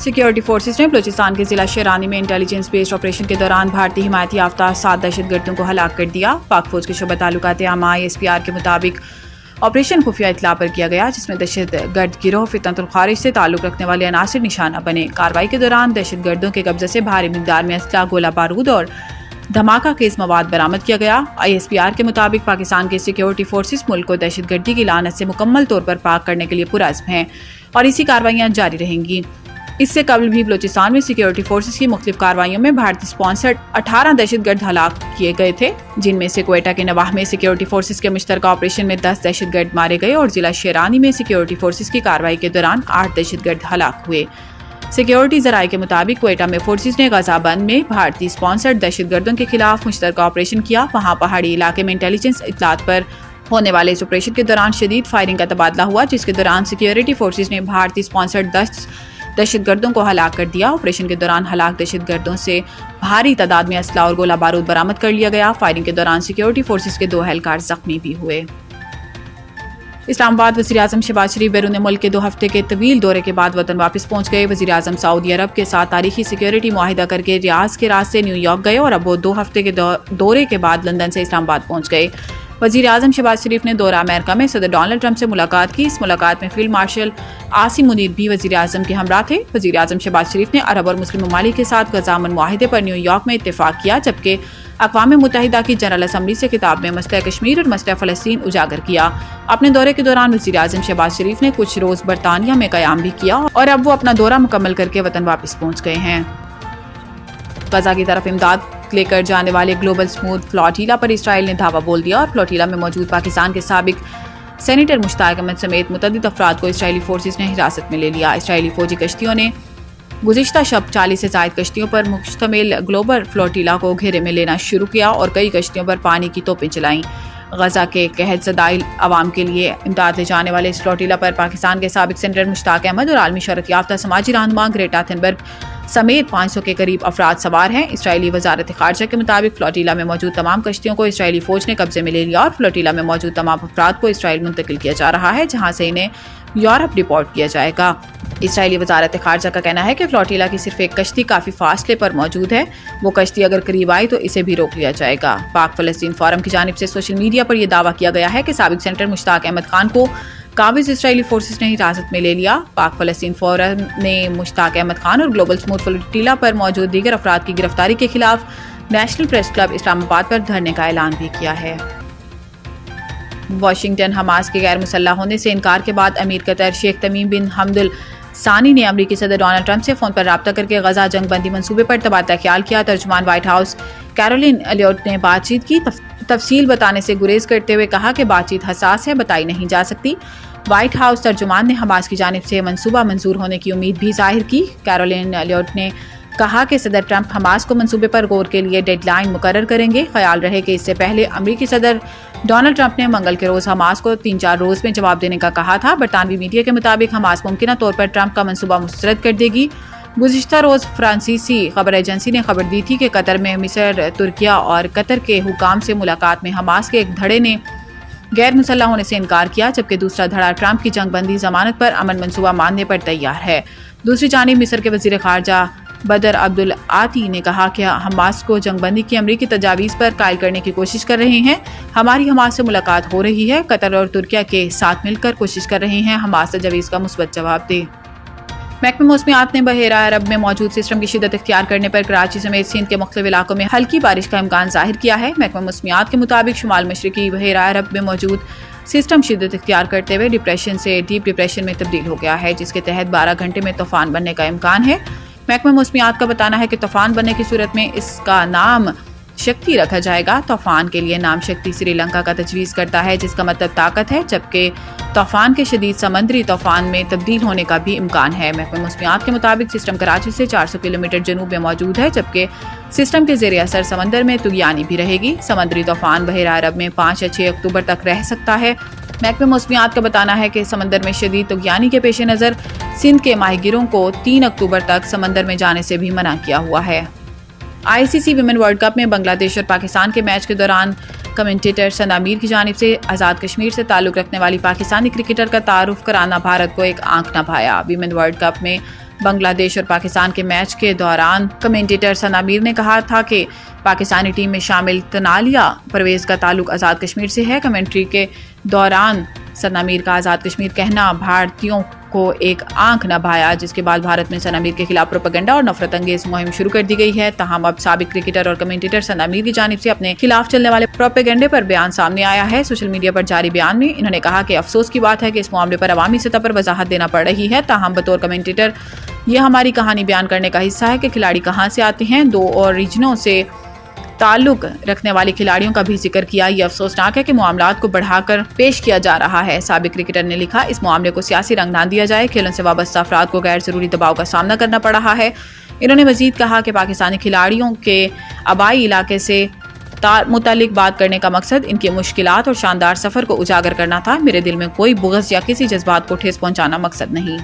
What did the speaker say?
Security forces نے بلوچستان کے ضلع شیرانی میں انٹیلیجنس بیسڈ آپریشن کے دوران بھارتی حمایت یافتہ 7 دہشت گردوں کو ہلاک کر دیا۔ پاک فوج کے شعبہ تعلقات عامہ ISPR کے مطابق آپریشن خفیہ اطلاع پر کیا گیا، جس میں دہشت گرد گروہ فتنۃ الخارج سے تعلق رکھنے والے عناصر نشانہ بنے۔ کارروائی کے دوران دہشت گردوں کے قبضے سے بھاری مقدار میں اسلحہ، گولہ بارود اور دھماکہ خیز مواد برآمد کیا گیا۔ ISPR کے مطابق پاکستان کے سیکیورٹی فورسز ملک کو دہشت گردی کی لعنت سے مکمل طور پر پاک کرنے کے لیے پرعزم ہیں اور اسی کارروائیاں جاری رہیں گی۔ اس سے قبل بھی بلوچستان میں سیکیورٹی فورسز کی مختلف کارروائیوں میں بھارتی سپانسرڈ 18 دہشت گرد ہلاک کیے گئے تھے، جن میں سے کوئٹہ کے نواح میں سیکیورٹی فورسز کے مشترکہ آپریشن میں 10 دہشت گرد مارے گئے اور ضلع شیرانی میں سیکیورٹی فورسز کی کارروائی کے دوران 8 دہشت گرد ہلاک ہوئے۔ سیکیورٹی ذرائع کے مطابق کوئٹہ میں فورسز نے غزہ بند میں بھارتی سپانسرڈ دہشت گردوں کے خلاف مشترکہ آپریشن کیا۔ وہاں پہاڑی علاقے میں انٹیلیجنس اطلاعات پر ہونے والے اس آپریشن کے دوران شدید فائرنگ کا تبادلہ ہوا، جس کے دوران سیکیورٹی فورسز نے بھارتی سپانسرڈ 10 دہشت گردوں کو ہلاک کر دیا۔ آپریشن کے دوران ہلاک دہشت گردوں سے بھاری تعداد میں اسلحہ اور گولہ بارود برآمد کر لیا گیا۔ فائرنگ کے دوران سیکیورٹی فورسز کے 2 اہلکار زخمی بھی ہوئے۔ اسلام آباد وزیر اعظم شہباز شریف بیرون ملک کے 2 ہفتے کے طویل دورے کے بعد وطن واپس پہنچ گئے۔ وزیر اعظم سعودی عرب کے ساتھ تاریخی سیکیورٹی معاہدہ کر کے ریاض کے راستے نیو یارک گئے اور اب وہ 2 ہفتے کے دورے کے بعد لندن سے اسلام آباد پہنچ گئے۔ وزیر اعظم شہباز شریف نے دورہ امریکہ میں صدر ڈونلڈ ٹرمپ سے ملاقات کی۔ اس ملاقات میں فیلڈ مارشل عاصم منیر بھی وزیر اعظم کے ہمراہ تھے۔ وزیر اعظم شہباز شریف نے عرب اور مسلم ممالک کے ساتھ غزہ امن معاہدے پر نیو یارک میں اتفاق کیا، جبکہ اقوام متحدہ کی جنرل اسمبلی سے خطاب میں مسئلہ کشمیر اور مسئلہ فلسطین اجاگر کیا۔ اپنے دورے کے دوران وزیر اعظم شہباز شریف نے کچھ روز برطانیہ میں قیام بھی کیا اور اب وہ اپنا دورہ مکمل کر کے وطن واپس پہنچ گئے ہیں۔ غزہ کی طرف امداد لے کر جانے والے گلوبل سموتھ فلاٹیلا پر اسرائیل نے دھاوا بول دیا اور فلاٹیلا میں موجود پاکستان کے سابق سینیٹر مشتاق احمد سمیت متعدد افراد کو اسرائیلی فورسز نے حراست میں لے لیا۔ اسرائیلی فوجی کشتیوں نے گزشتہ شب 40 سے زائد کشتیوں پر مشتمل گلوبل فلاٹیلا کو گھیرے میں لینا شروع کیا اور کئی کشتیوں پر پانی کی توپیں چلائیں۔ غزہ کے قحط زدہ عوام کے لیے امداد لے جانے والے اس فلاٹیلا پر پاکستان کے سابق سینیٹر مشتاق احمد اور عالمی شہرت یافتہ سماجی رہنما گریٹا تھنبرگ سمیت 500 کے قریب افراد سوار ہیں۔ اسرائیلی وزارت خارجہ کے مطابق فلاٹیلا میں موجود تمام کشتیوں کو اسرائیلی فوج نے قبضے میں لے لیا اور فلاٹیلا میں موجود تمام افراد کو اسرائیل منتقل کیا جا رہا ہے، جہاں سے انہیں یورپ ڈپورٹ کیا جائے گا۔ اسرائیلی وزارت خارجہ کا کہنا ہے کہ فلاٹیلا کی صرف ایک کشتی کافی فاصلے پر موجود ہے، وہ کشتی اگر قریب آئی تو اسے بھی روک لیا جائے گا۔ پاک فلسطین فورم کی جانب سے سوشل میڈیا پر یہ دعویٰ کیا گیا ہے کہ سابق سینیٹر مشتاق احمد خان کو قابض اسرائیلی فورسز نے حراست میں لے لیا۔ پاک فلسطین فورم نے مشتاق احمد خان اور گلوبل سموتھ فلاٹیلا پر موجود دیگر افراد کی گرفتاری کے خلاف نیشنل پریس کلب اسلام آباد پر دھرنے کا اعلان بھی کیا ہے۔ واشنگٹن حماس کے غیر مسلح ہونے سے انکار کے بعد امیر قطر شیخ تمیم بن حمد ثانی نے امریکی صدر ڈونلڈ ٹرمپ سے فون پر رابطہ کر کے غزہ جنگ بندی منصوبے پر تبادلہ خیال کیا۔ ترجمان وائٹ ہاؤس کیرولین ایلیوٹ نے بات چیت کی تفصیل بتانے سے گریز کرتے ہوئے کہا کہ بات چیت حساس ہے، بتائی نہیں جا سکتی۔ وائٹ ہاؤس ترجمان نے حماس کی جانب سے منصوبہ منظور ہونے کی امید بھی ظاہر کی۔ کیرولین ایلیوٹ نے کہا کہ صدر ٹرمپ حماس کو منصوبے پر غور کے لیے ڈیڈ لائن مقرر کریں گے۔ خیال رہے کہ اس سے پہلے امریکی صدر ڈونلڈ ٹرمپ نے منگل کے روز حماس کو 3-4 روز میں جواب دینے کا کہا تھا۔ برطانوی میڈیا کے مطابق حماس ممکنہ طور پر ٹرمپ کا منصوبہ مسترد کر دے گی۔ گزشتہ روز فرانسیسی خبر ایجنسی نے خبر دی تھی کہ قطر میں مصر، ترکیہ اور قطر کے حکام سے ملاقات میں حماس کے ایک دھڑے نے غیر مسلح ہونے سے انکار کیا، جبکہ دوسرا دھڑا ٹرمپ کی جنگ بندی ضمانت پر امن منصوبہ ماننے پر تیار ہے۔ دوسری جانب مصر کے وزیر خارجہ بدر عبدالعاطی نے کہا کہ حماس کو جنگ بندی کی امریکی تجاویز پر قائل کرنے کی کوشش کر رہے ہیں۔ ہماری حماس سے ملاقات ہو رہی ہے، قطر اور ترکیہ کے ساتھ مل کر کوشش کر رہے ہیں حماس تجاویز کا مثبت جواب دے۔ محکمہ موسمیات نے بحیرہ عرب میں موجود سسٹم کی شدت اختیار کرنے پر کراچی سمیت سندھ کے مختلف علاقوں میں ہلکی بارش کا امکان ظاہر کیا ہے۔ محکمہ موسمیات کے مطابق شمال مشرقی بحیرہ عرب میں موجود سسٹم شدت اختیار کرتے ہوئے ڈپریشن سے ڈیپ ڈپریشن میں تبدیل ہو گیا ہے، جس کے تحت 12 گھنٹے میں طوفان بننے کا امکان ہے۔ محکمہ موسمیات کا بتانا ہے کہ طوفان بننے کی صورت میں اس کا نام شکتی رکھا جائے گا۔ طوفان کے لیے نام شکتی سری لنکا کا تجویز کرتا ہے، جس کا مطلب طاقت ہے، جبکہ طوفان کے شدید سمندری طوفان میں تبدیل ہونے کا بھی امکان ہے۔ محکمہ موسمیات کے مطابق سسٹم کراچی سے 400 کلومیٹر جنوب میں موجود ہے، جبکہ سسٹم کے زیر اثر سمندر میں طغیانی بھی رہے گی۔ سمندری طوفان بحیرہ عرب میں 5 یا 6 اکتوبر تک رہ سکتا ہے۔ محکمہ موسمیات کا بتانا ہے کہ سمندر میں شدید طغیانی کے پیش نظر سندھ کے ماہی گیروں کو 3 اکتوبر تک سمندر میں جانے سے بھی منع کیا ہوا ہے۔ ICC ویمن ورلڈ کپ میں بنگلہ دیش اور پاکستان کے میچ کے دوران کمنٹیٹر ثنا میر کی جانب سے آزاد کشمیر سے تعلق رکھنے والی پاکستانی کرکٹر کا تعارف کرانا بھارت کو ایک آنکھ نہ بھایا۔ ویمن ورلڈ کپ میں بنگلہ دیش اور پاکستان کے میچ کے دوران کمنٹیٹر ثنا میر نے کہا تھا کہ پاکستانی ٹیم میں شامل تنالیہ پرویز کا تعلق آزاد کشمیر سے ہے۔ کمنٹری کے دوران ثنا میر کا آزاد کشمیر کہنا بھارتیوں کو ایک آنکھ نہ بھایا، جس کے بعد بھارت میں ثنا میر کے خلاف پروپیگنڈا اور نفرت انگیز مہم شروع کر دی گئی ہے۔ تاہم اب سابق کرکٹر اور کمنٹیٹر ثنا میر کی جانب سے اپنے خلاف چلنے والے پروپیگنڈے پر بیان سامنے آیا ہے۔ سوشل میڈیا پر جاری بیان میں انہوں نے کہا کہ افسوس کی بات ہے کہ اس معاملے پر عوامی سطح پر وضاحت دینا پڑ رہی ہے۔ تاہم بطور کمنٹیٹر یہ ہماری کہانی بیان کرنے کا حصہ ہے کہ کھلاڑی کہاں سے آتے ہیں۔ دو اور ریجنوں سے تعلق رکھنے والے کھلاڑیوں کا بھی ذکر کیا۔ یہ افسوسناک ہے کہ معاملات کو بڑھا کر پیش کیا جا رہا ہے۔ سابق کرکٹر نے لکھا، اس معاملے کو سیاسی رنگ نہ دیا جائے، کھیلوں سے وابستہ افراد کو غیر ضروری دباؤ کا سامنا کرنا پڑ رہا ہے۔ انہوں نے مزید کہا کہ پاکستانی کھلاڑیوں کے آبائی علاقے سے متعلق بات کرنے کا مقصد ان کی مشکلات اور شاندار سفر کو اجاگر کرنا تھا۔ میرے دل میں کوئی بغض یا کسی جذبات کو ٹھیس پہنچانا مقصد نہیں۔